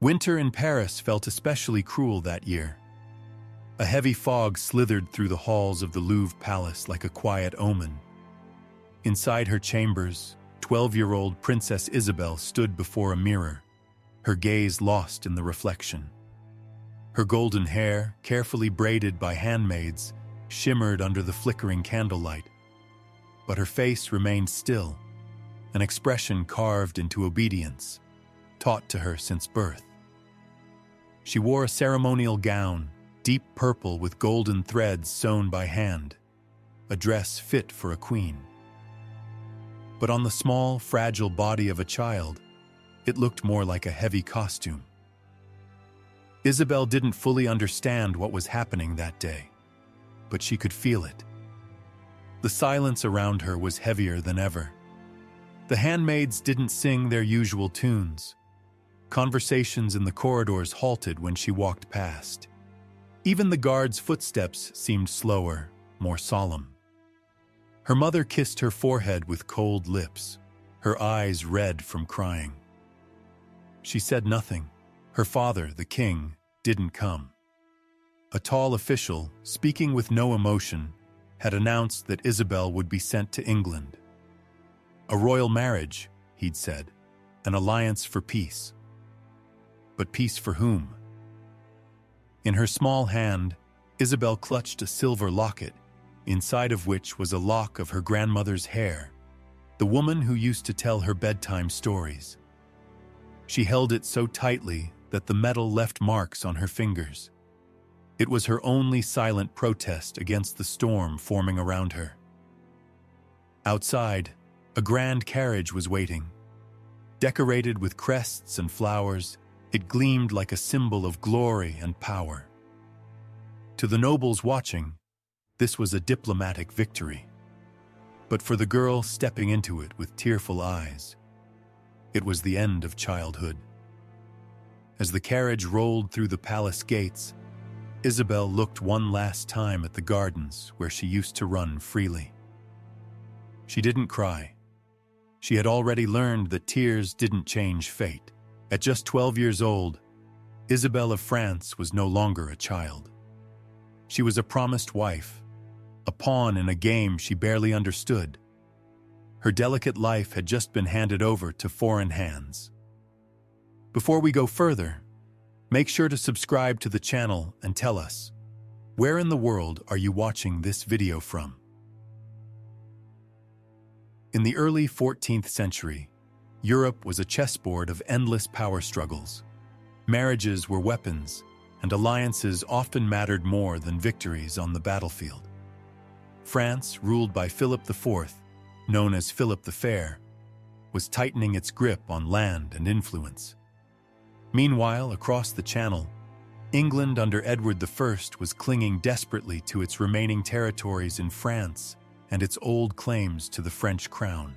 Winter in Paris felt especially cruel that year. A heavy fog slithered through the halls of the Louvre Palace like a quiet omen. Inside her chambers, 12-year-old Princess Isabel stood before a mirror, her gaze lost in the reflection. Her golden hair, carefully braided by handmaids, shimmered under the flickering candlelight. But her face remained still, an expression carved into obedience, taught to her since birth. She wore a ceremonial gown, deep purple with golden threads sewn by hand, a dress fit for a queen. But on the small, fragile body of a child, it looked more like a heavy costume. Isabel didn't fully understand what was happening that day, but she could feel it. The silence around her was heavier than ever. The handmaids didn't sing their usual tunes. Conversations in the corridors halted when she walked past. Even the guards' footsteps seemed slower, more solemn. Her mother kissed her forehead with cold lips, her eyes red from crying. She said nothing. Her father, the king, didn't come. A tall official, speaking with no emotion, had announced that Isabel would be sent to England. A royal marriage, he'd said, an alliance for peace. But peace for whom? In her small hand, Isabel clutched a silver locket, inside of which was a lock of her grandmother's hair, the woman who used to tell her bedtime stories. She held it so tightly that the metal left marks on her fingers. It was her only silent protest against the storm forming around her. Outside, a grand carriage was waiting. Decorated with crests and flowers, it gleamed like a symbol of glory and power. To the nobles watching, this was a diplomatic victory. But for the girl stepping into it with tearful eyes, it was the end of childhood. As the carriage rolled through the palace gates, Isabel looked one last time at the gardens where she used to run freely. She didn't cry. She had already learned that tears didn't change fate. At just 12 years old, Isabel of France was no longer a child. She was a promised wife, a pawn in a game she barely understood. Her delicate life had just been handed over to foreign hands. Before we go further, make sure to subscribe to the channel and tell us, where in the world are you watching this video from? In the early 14th century, Europe was a chessboard of endless power struggles. Marriages were weapons, and alliances often mattered more than victories on the battlefield. France, ruled by Philip IV, known as Philip the Fair, was tightening its grip on land and influence. Meanwhile, across the Channel, England under Edward I was clinging desperately to its remaining territories in France and its old claims to the French crown.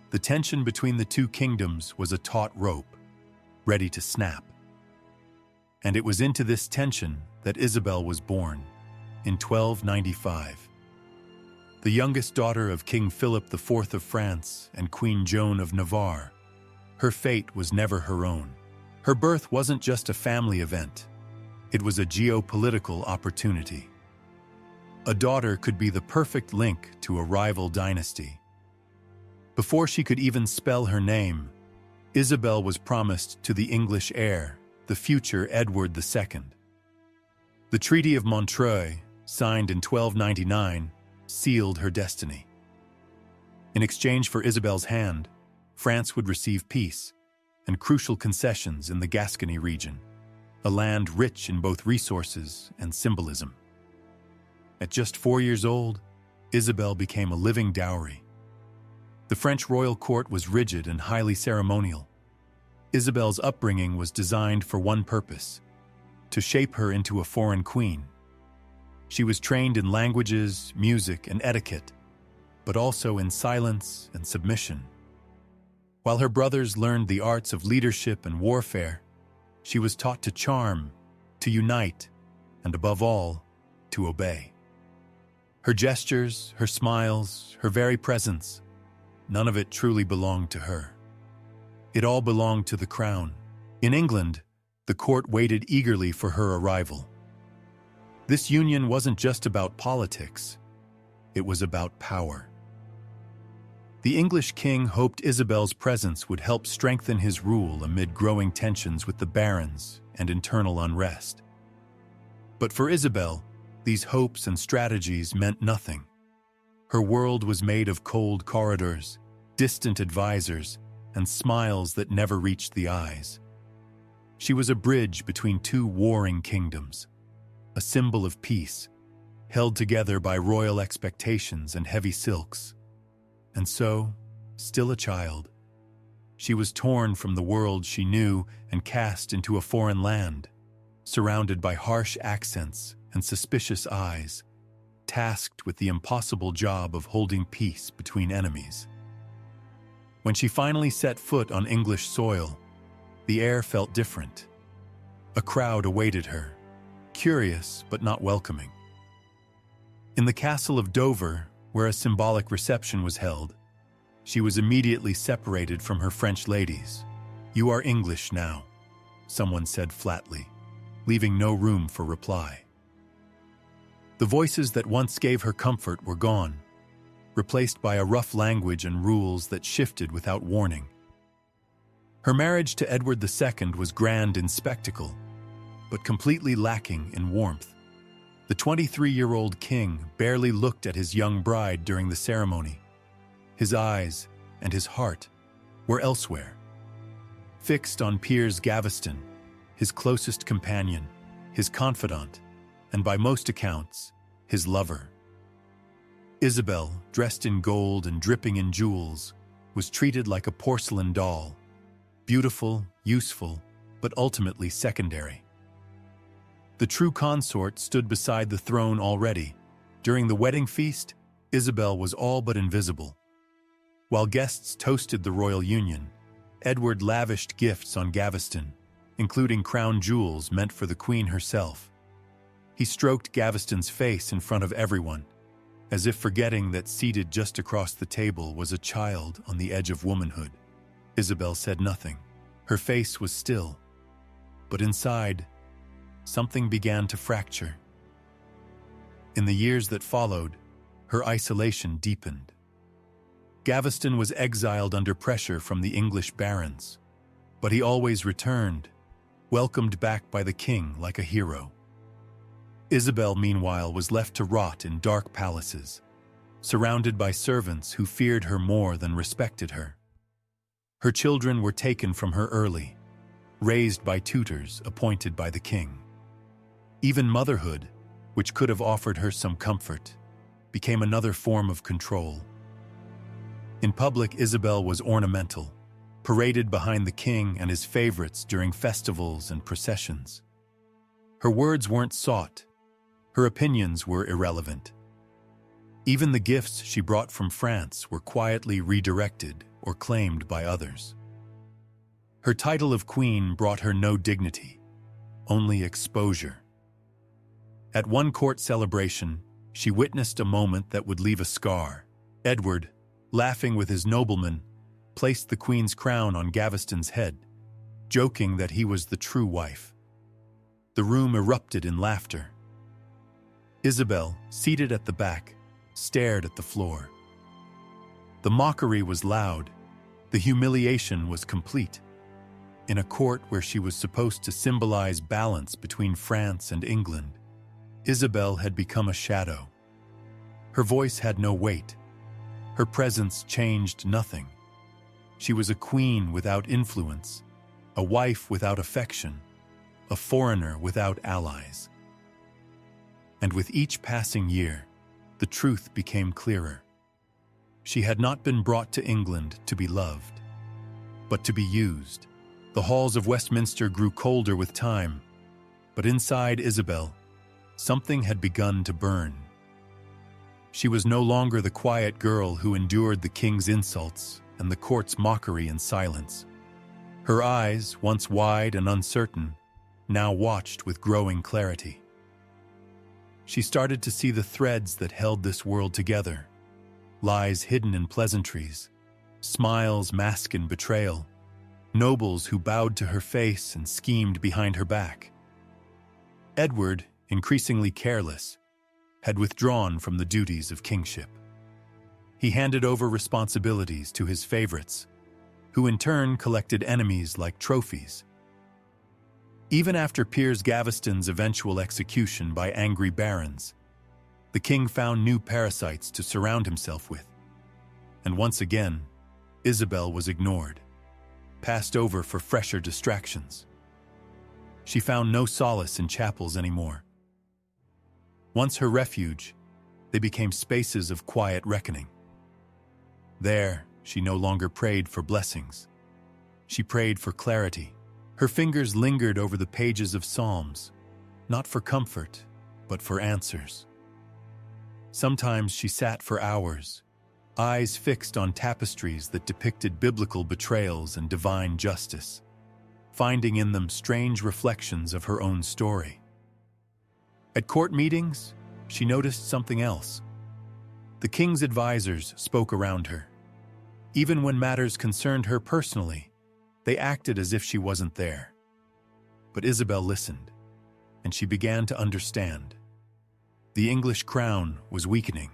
The tension between the two kingdoms was a taut rope, ready to snap. And it was into this tension that Isabel was born, in 1295. The youngest daughter of King Philip IV of France and Queen Joan of Navarre, her fate was never her own. Her birth wasn't just a family event, it was a geopolitical opportunity. A daughter could be the perfect link to a rival dynasty. Before she could even spell her name, Isabel was promised to the English heir, the future Edward II. The Treaty of Montreuil, signed in 1299, sealed her destiny. In exchange for Isabel's hand, France would receive peace and crucial concessions in the Gascony region, a land rich in both resources and symbolism. At just 4 years old, Isabel became a living dowry. The French royal court was rigid and highly ceremonial. Isabel's upbringing was designed for one purpose: to shape her into a foreign queen. She was trained in languages, music, and etiquette, but also in silence and submission. While her brothers learned the arts of leadership and warfare, she was taught to charm, to unite, and above all, to obey. Her gestures, her smiles, her very presence, none of it truly belonged to her. It all belonged to the crown, In England, the court waited eagerly for her arrival. This union wasn't just about politics, it was about power. The English king hoped Isabel's presence would help strengthen his rule amid growing tensions with the barons and internal unrest. But for Isabel, these hopes and strategies meant nothing. Her world was made of cold corridors, distant advisors, and smiles that never reached the eyes. She was a bridge between two warring kingdoms, a symbol of peace, held together by royal expectations and heavy silks. And so, still a child, she was torn from the world she knew and cast into a foreign land, surrounded by harsh accents and suspicious eyes, tasked with the impossible job of holding peace between enemies. When she finally set foot on English soil, the air felt different. A crowd awaited her, curious but not welcoming. In the castle of Dover, where a symbolic reception was held, she was immediately separated from her French ladies. "You are English now," someone said flatly, leaving no room for reply. The voices that once gave her comfort were gone, replaced by a rough language and rules that shifted without warning. Her marriage to Edward II was grand in spectacle, but completely lacking in warmth. The 23-year-old king barely looked at his young bride during the ceremony. His eyes and his heart were elsewhere, fixed on Piers Gaveston, his closest companion, his confidant, and by most accounts, his lover. Isabel, dressed in gold and dripping in jewels, was treated like a porcelain doll, beautiful, useful, but ultimately secondary. The true consort stood beside the throne already. During the wedding feast, Isabel was all but invisible. While guests toasted the royal union, Edward lavished gifts on Gaveston, including crown jewels meant for the queen herself. He stroked Gaveston's face in front of everyone, as if forgetting that seated just across the table was a child on the edge of womanhood. Isabel said nothing. Her face was still, but inside, something began to fracture. In the years that followed, her isolation deepened. Gaveston was exiled under pressure from the English barons, but he always returned, welcomed back by the king like a hero. Isabel, meanwhile, was left to rot in dark palaces, surrounded by servants who feared her more than respected her. Her children were taken from her early, raised by tutors appointed by the king. Even motherhood, which could have offered her some comfort, became another form of control. In public, Isabel was ornamental, paraded behind the king and his favorites during festivals and processions. Her words weren't sought. Her opinions were irrelevant. Even the gifts she brought from France were quietly redirected or claimed by others. Her title of queen brought her no dignity, only exposure. At one court celebration, she witnessed a moment that would leave a scar. Edward, laughing with his noblemen, placed the queen's crown on Gaveston's head, joking that he was the true wife. The room erupted in laughter. Isabel, seated at the back, stared at the floor. The mockery was loud. The humiliation was complete. In a court where she was supposed to symbolize balance between France and England, Isabel had become a shadow. Her voice had no weight. Her presence changed nothing. She was a queen without influence, a wife without affection, a foreigner without allies. And with each passing year, the truth became clearer. She had not been brought to England to be loved, but to be used. The halls of Westminster grew colder with time, but inside Isabel, something had begun to burn. She was no longer the quiet girl who endured the king's insults and the court's mockery in silence. Her eyes, once wide and uncertain, now watched with growing clarity. She started to see the threads that held this world together, lies hidden in pleasantries, smiles masked in betrayal, nobles who bowed to her face and schemed behind her back. Edward, increasingly careless, had withdrawn from the duties of kingship. He handed over responsibilities to his favorites, who in turn collected enemies like trophies. Even after Piers Gaveston's eventual execution by angry barons, the king found new parasites to surround himself with. And once again, Isabel was ignored, passed over for fresher distractions. She found no solace in chapels anymore. Once her refuge, they became spaces of quiet reckoning. There, she no longer prayed for blessings. She prayed for clarity. Her fingers lingered over the pages of Psalms, not for comfort, but for answers. Sometimes she sat for hours, eyes fixed on tapestries that depicted biblical betrayals and divine justice, finding in them strange reflections of her own story. At court meetings, she noticed something else. The king's advisors spoke around her. Even when matters concerned her personally, they acted as if she wasn't there. But Isabel listened, and she began to understand. The English crown was weakening.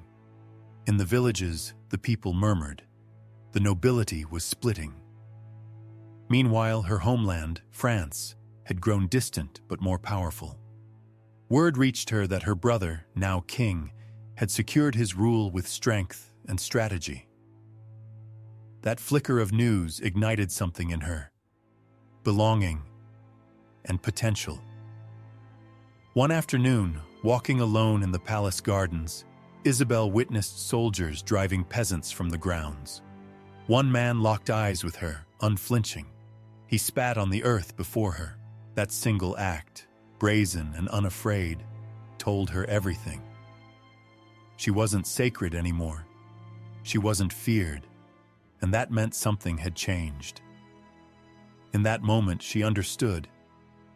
In the villages, the people murmured. The nobility was splitting. Meanwhile, her homeland, France, had grown distant but more powerful. Word reached her that her brother, now king, had secured his rule with strength and strategy. That flicker of news ignited something in her: belonging and potential. One afternoon, walking alone in the palace gardens, Isabel witnessed soldiers driving peasants from the grounds. One man locked eyes with her, unflinching. He spat on the earth before her. That single act, brazen and unafraid, told her everything. She wasn't sacred anymore. She wasn't feared, and that meant something had changed. In that moment, she understood.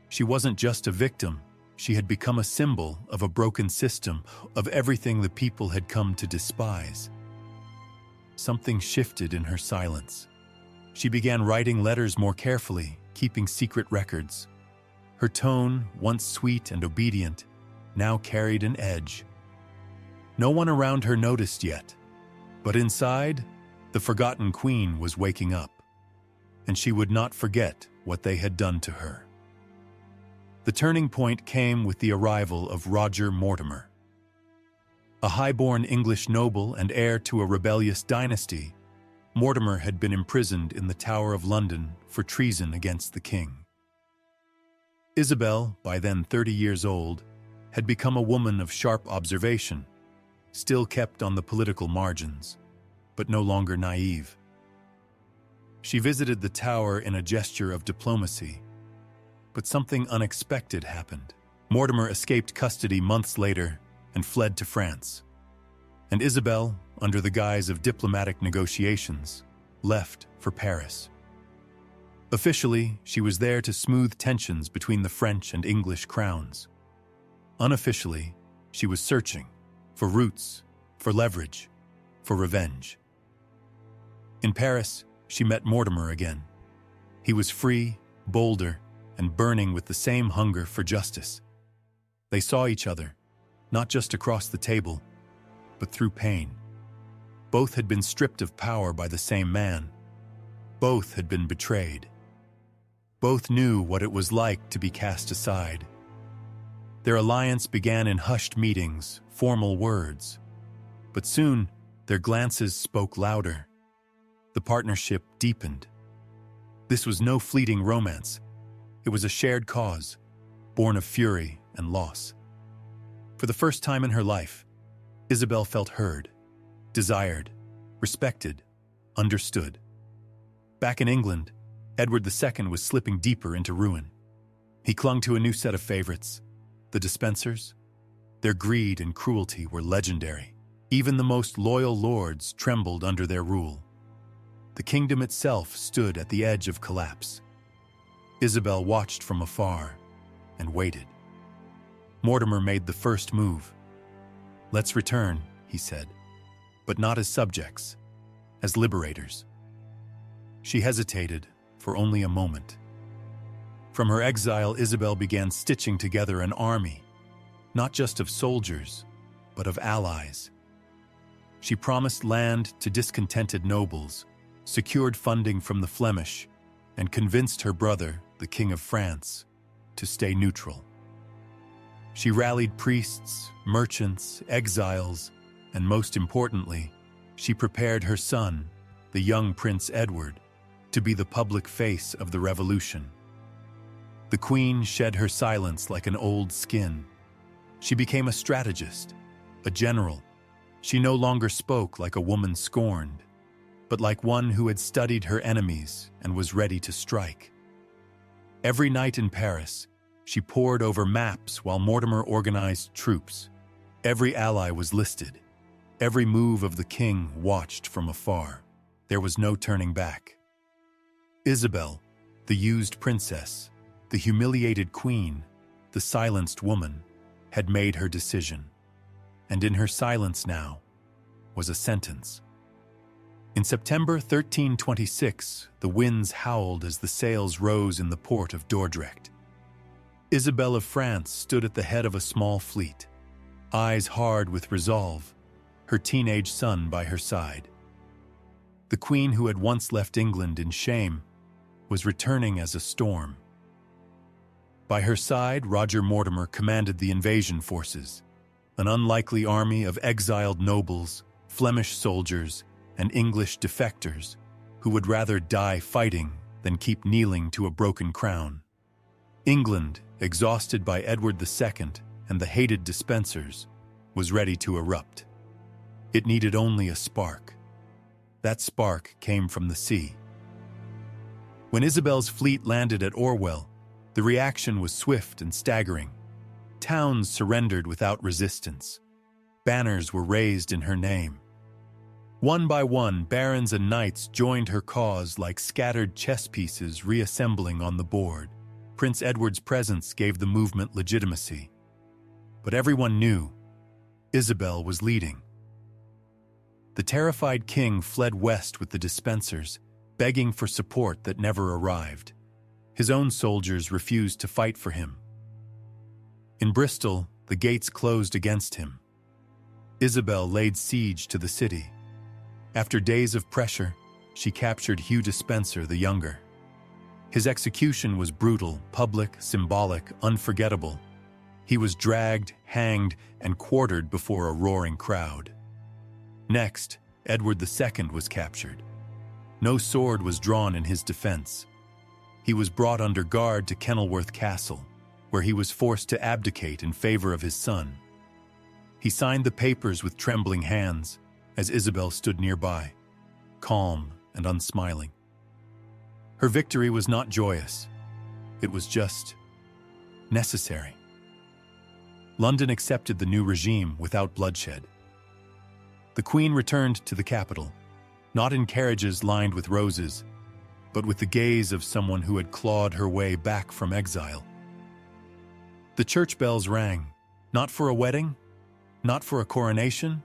She wasn't just a victim. She had become a symbol of a broken system, of everything the people had come to despise. Something shifted in her silence. She began writing letters more carefully, keeping secret records. Her tone, once sweet and obedient, now carried an edge. No one around her noticed yet, but inside, the forgotten queen was waking up, and she would not forget what they had done to her. The turning point came with the arrival of Roger Mortimer. A high-born English noble and heir to a rebellious dynasty, Mortimer had been imprisoned in the Tower of London for treason against the king. Isabel, by then 30 years old, had become a woman of sharp observation, still kept on the political margins, but no longer naive. She visited the tower in a gesture of diplomacy, but something unexpected happened. Mortimer escaped custody months later and fled to France. And Isabel, under the guise of diplomatic negotiations, left for Paris. Officially, she was there to smooth tensions between the French and English crowns. Unofficially, she was searching for roots, for leverage, for revenge. In Paris, she met Mortimer again. He was free, bolder, and burning with the same hunger for justice. They saw each other, not just across the table, but through pain. Both had been stripped of power by the same man. Both had been betrayed. Both knew what it was like to be cast aside. Their alliance began in hushed meetings, formal words. But soon, their glances spoke louder. The partnership deepened. This was no fleeting romance. It was a shared cause, born of fury and loss. For the first time in her life, Isabel felt heard, desired, respected, understood. Back in England, Edward II was slipping deeper into ruin. He clung to a new set of favorites, the Despensers. Their greed and cruelty were legendary. Even the most loyal lords trembled under their rule. The kingdom itself stood at the edge of collapse. Isabel watched from afar and waited. Mortimer made the first move. "Let's return," he said, "but not as subjects, as liberators." She hesitated, for only a moment. From her exile, Isabel began stitching together an army, not just of soldiers, but of allies. She promised land to discontented nobles, secured funding from the Flemish, and convinced her brother, the King of France, to stay neutral. She rallied priests, merchants, exiles, and most importantly, she prepared her son, the young Prince Edward, to be the public face of the revolution. The Queen shed her silence like an old skin. She became a strategist, a general. She no longer spoke like a woman scorned, but like one who had studied her enemies and was ready to strike. Every night in Paris, she pored over maps while Mortimer organized troops. Every ally was listed. Every move of the king watched from afar. There was no turning back. Isabel, the used princess, the humiliated queen, the silenced woman, had made her decision. And in her silence now was a sentence. In September 1326, the winds howled as the sails rose in the port of Dordrecht. Isabel of France stood at the head of a small fleet, eyes hard with resolve, her teenage son by her side. The queen who had once left England in shame was returning as a storm. By her side, Roger Mortimer commanded the invasion forces, an unlikely army of exiled nobles, Flemish soldiers, and English defectors who would rather die fighting than keep kneeling to a broken crown. England, exhausted by Edward II and the hated Despensers, was ready to erupt. It needed only a spark. That spark came from the sea. When Isabel's fleet landed at Orwell, the reaction was swift and staggering. Towns surrendered without resistance. Banners were raised in her name. One by one, barons and knights joined her cause like scattered chess pieces reassembling on the board. Prince Edward's presence gave the movement legitimacy. But everyone knew Isabel was leading. The terrified king fled west with the Despensers, begging for support that never arrived. His own soldiers refused to fight for him. In Bristol, the gates closed against him. Isabel laid siege to the city. After days of pressure, she captured Hugh Despenser the Younger. His execution was brutal, public, symbolic, unforgettable. He was dragged, hanged, and quartered before a roaring crowd. Next, Edward II was captured. No sword was drawn in his defense. He was brought under guard to Kenilworth Castle, where he was forced to abdicate in favor of his son. He signed the papers with trembling hands as Isabel stood nearby, calm and unsmiling. Her victory was not joyous. It was just necessary. London accepted the new regime without bloodshed. The Queen returned to the capital, not in carriages lined with roses, but with the gaze of someone who had clawed her way back from exile. The church bells rang, not for a wedding, not for a coronation,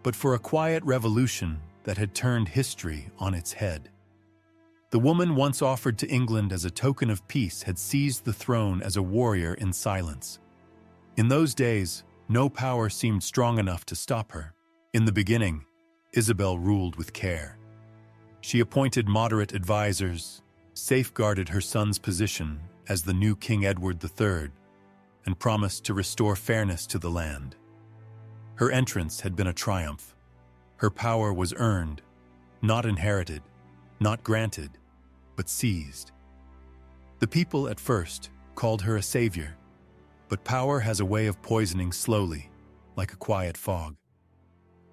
but for a quiet revolution that had turned history on its head. The woman once offered to England as a token of peace had seized the throne as a warrior in silence. In those days, no power seemed strong enough to stop her. In the beginning, Isabel ruled with care. She appointed moderate advisors, safeguarded her son's position as the new King Edward III, and promised to restore fairness to the land. Her entrance had been a triumph. Her power was earned, not inherited, not granted, but seized. The people at first called her a savior, but power has a way of poisoning slowly, like a quiet fog.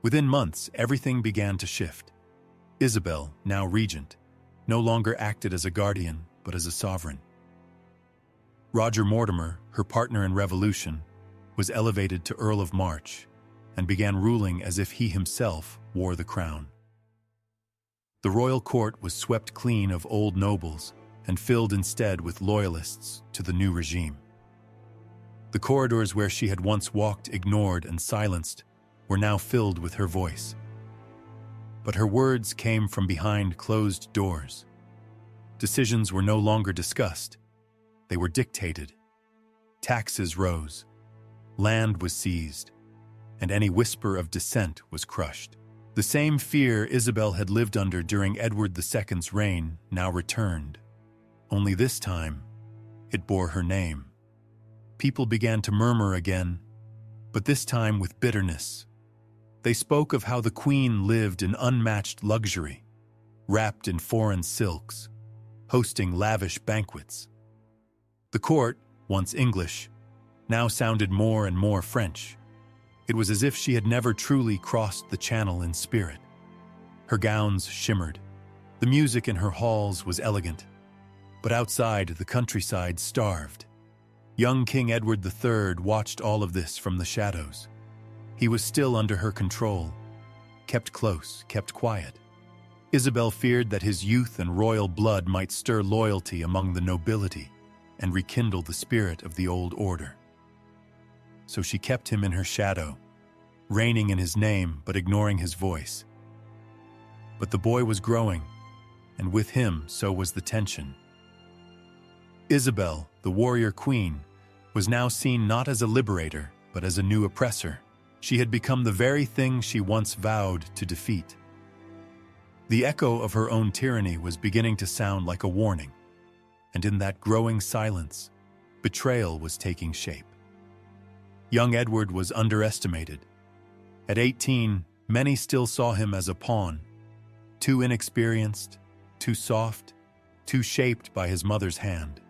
Within months, everything began to shift. Isabel, now regent, no longer acted as a guardian, but as a sovereign. Roger Mortimer, her partner in revolution, was elevated to Earl of March and began ruling as if he himself wore the crown. The royal court was swept clean of old nobles and filled instead with loyalists to the new regime. The corridors where she had once walked ignored and silenced were now filled with her voice. But her words came from behind closed doors. Decisions were no longer discussed. They were dictated. Taxes rose. Land was seized. And any whisper of dissent was crushed. The same fear Isabel had lived under during Edward II's reign now returned. Only this time, it bore her name. People began to murmur again, but this time with bitterness. They spoke of how the Queen lived in unmatched luxury, wrapped in foreign silks, hosting lavish banquets. The court, once English, now sounded more and more French. It was as if she had never truly crossed the channel in spirit. Her gowns shimmered. The music in her halls was elegant. But outside, the countryside starved. Young King Edward III watched all of this from the shadows. He was still under her control, kept close, kept quiet. Isabel feared that his youth and royal blood might stir loyalty among the nobility and rekindle the spirit of the old order. So she kept him in her shadow, reigning in his name but ignoring his voice. But the boy was growing, and with him so was the tension. Isabel, the warrior queen, was now seen not as a liberator but as a new oppressor. She had become the very thing she once vowed to defeat. The echo of her own tyranny was beginning to sound like a warning, and in that growing silence, betrayal was taking shape. Young Edward was underestimated. At 18, many still saw him as a pawn, too inexperienced, too soft, too shaped by his mother's hand.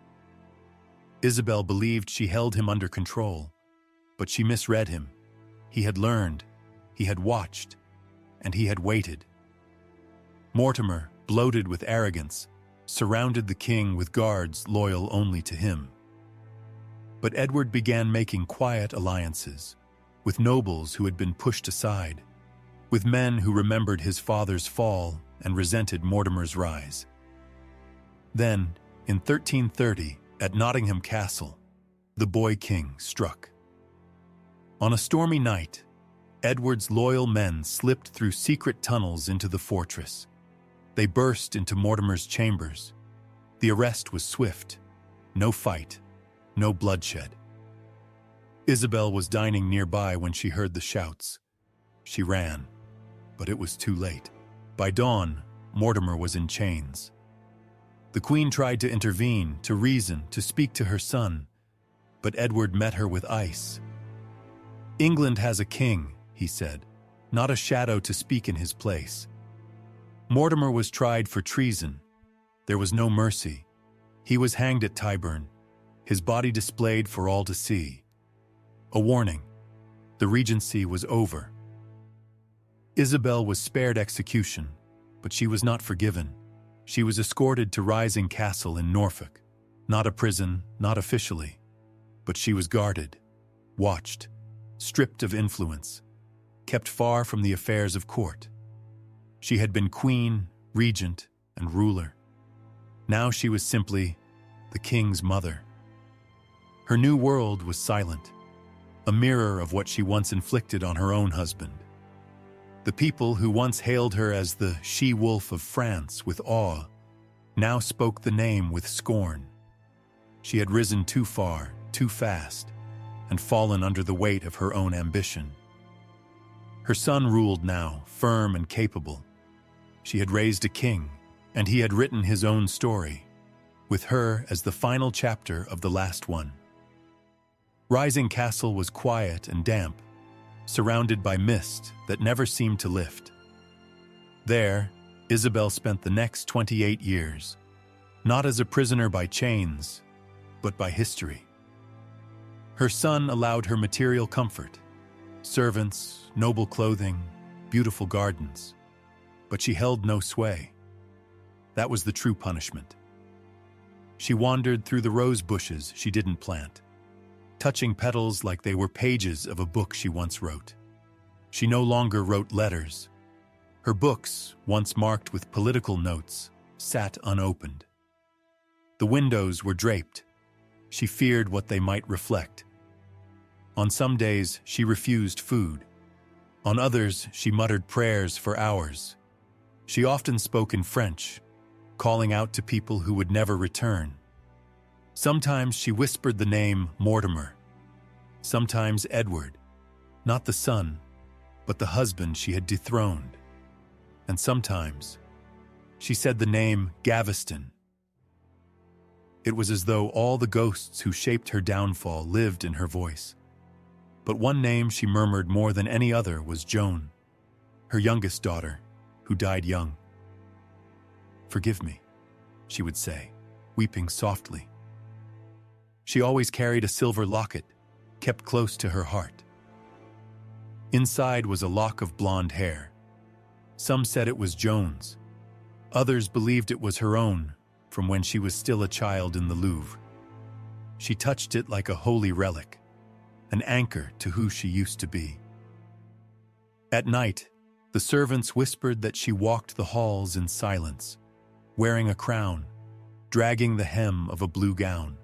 Isabel believed she held him under control, but she misread him. He had learned, he had watched, and he had waited. Mortimer, bloated with arrogance, surrounded the king with guards loyal only to him. But Edward began making quiet alliances, with nobles who had been pushed aside, with men who remembered his father's fall and resented Mortimer's rise. Then, in 1330, at Nottingham Castle, the boy king struck. On a stormy night, Edward's loyal men slipped through secret tunnels into the fortress. They burst into Mortimer's chambers. The arrest was swift. No fight, no bloodshed. Isabel was dining nearby when she heard the shouts. She ran, but it was too late. By dawn, Mortimer was in chains. The Queen tried to intervene, to reason, to speak to her son, but Edward met her with ice. "England has a king," he said, "not a shadow to speak in his place." Mortimer was tried for treason. There was no mercy. He was hanged at Tyburn, his body displayed for all to see. A warning. The regency was over. Isabel was spared execution, but she was not forgiven. She was escorted to Rising Castle in Norfolk. Not a prison, not officially, but she was guarded, watched, stripped of influence, kept far from the affairs of court. She had been queen, regent, and ruler. Now she was simply the king's mother. Her new world was silent, a mirror of what she once inflicted on her own husband. The people who once hailed her as the she-wolf of France with awe now spoke the name with scorn. She had risen too far, too fast, and fallen under the weight of her own ambition. Her son ruled now, firm and capable. She had raised a king, and he had written his own story, with her as the final chapter of the last one. Rising Castle was quiet and damp, surrounded by mist that never seemed to lift. There, Isabel spent the next 28 years, not as a prisoner by chains, but by history. Her son allowed her material comfort, servants, noble clothing, beautiful gardens, but she held no sway. That was the true punishment. She wandered through the rose bushes she didn't plant, touching petals like they were pages of a book she once wrote. She no longer wrote letters. Her books, once marked with political notes, sat unopened. The windows were draped. She feared what they might reflect. On some days, she refused food. On others, she muttered prayers for hours. She often spoke in French, calling out to people who would never return. Sometimes she whispered the name Mortimer, sometimes Edward, not the son, but the husband she had dethroned. And sometimes she said the name Gaveston. It was as though all the ghosts who shaped her downfall lived in her voice. But one name she murmured more than any other was Joan, her youngest daughter, who died young. "Forgive me," she would say, weeping softly. She always carried a silver locket, kept close to her heart. Inside was a lock of blonde hair. Some said it was Joan's. Others believed it was her own, from when she was still a child in the Louvre. She touched it like a holy relic, an anchor to who she used to be. At night, the servants whispered that she walked the halls in silence, wearing a crown, dragging the hem of a blue gown,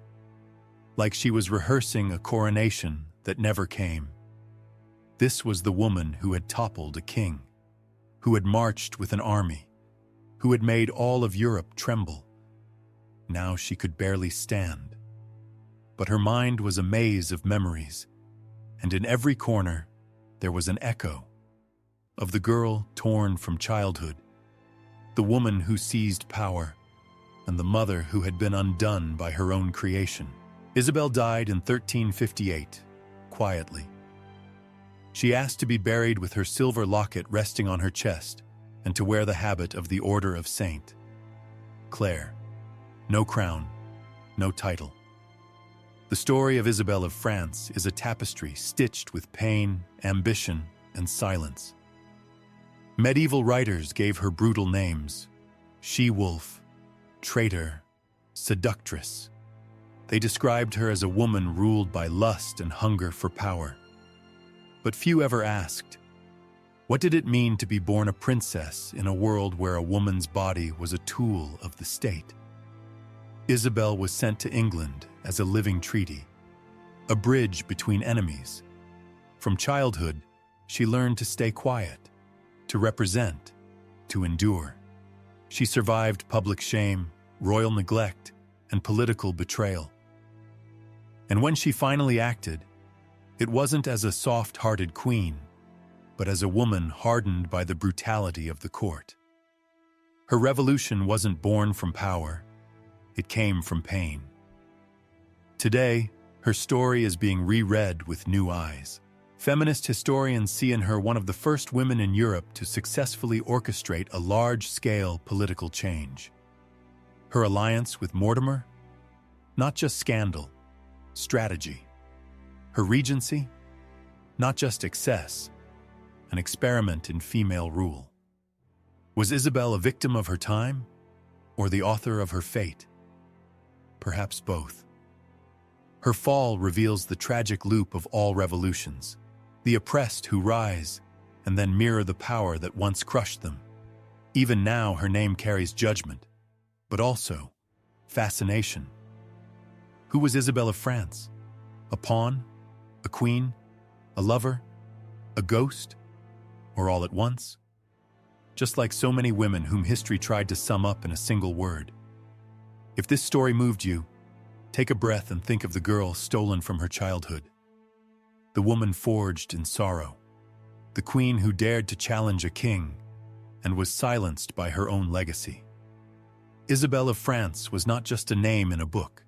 like she was rehearsing a coronation that never came. This was the woman who had toppled a king, who had marched with an army, who had made all of Europe tremble. Now she could barely stand. But her mind was a maze of memories, and in every corner there was an echo of the girl torn from childhood, the woman who seized power, and the mother who had been undone by her own creation. Isabel died in 1358, quietly. She asked to be buried with her silver locket resting on her chest and to wear the habit of the Order of Saint Clare. No crown, no title. The story of Isabel of France is a tapestry stitched with pain, ambition, and silence. Medieval writers gave her brutal names: she-wolf, traitor, seductress. They described her as a woman ruled by lust and hunger for power. But few ever asked, what did it mean to be born a princess in a world where a woman's body was a tool of the state? Isabel was sent to England as a living treaty, a bridge between enemies. From childhood, she learned to stay quiet, to represent, to endure. She survived public shame, royal neglect, and political betrayal. And when she finally acted, it wasn't as a soft-hearted queen, but as a woman hardened by the brutality of the court. Her revolution wasn't born from power, it came from pain. Today, her story is being reread with new eyes. Feminist historians see in her one of the first women in Europe to successfully orchestrate a large-scale political change. Her alliance with Mortimer? Not just scandal, strategy. Her regency? Not just excess, an experiment in female rule. Was Isabel a victim of her time, or the author of her fate? Perhaps both. Her fall reveals the tragic loop of all revolutions, the oppressed who rise and then mirror the power that once crushed them. Even now, her name carries judgment, but also fascination. Who was Isabel of France? A pawn? A queen? A lover? A ghost? Or all at once? Just like so many women whom history tried to sum up in a single word. If this story moved you, take a breath and think of the girl stolen from her childhood, the woman forged in sorrow, the queen who dared to challenge a king and was silenced by her own legacy. Isabel of France was not just a name in a book.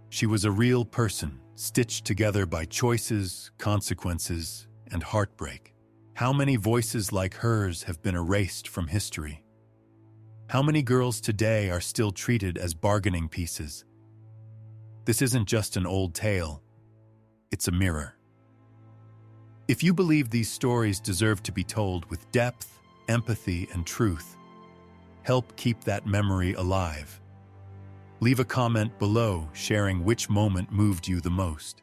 She was a real person, stitched together by choices, consequences, and heartbreak. How many voices like hers have been erased from history? How many girls today are still treated as bargaining pieces? This isn't just an old tale, it's a mirror. If you believe these stories deserve to be told with depth, empathy, and truth, help keep that memory alive. Leave a comment below sharing which moment moved you the most.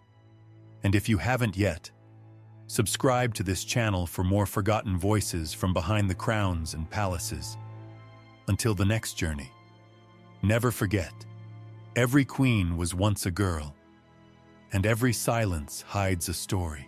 And if you haven't yet, subscribe to this channel for more forgotten voices from behind the crowns and palaces. Until the next journey, never forget, every queen was once a girl, and every silence hides a story.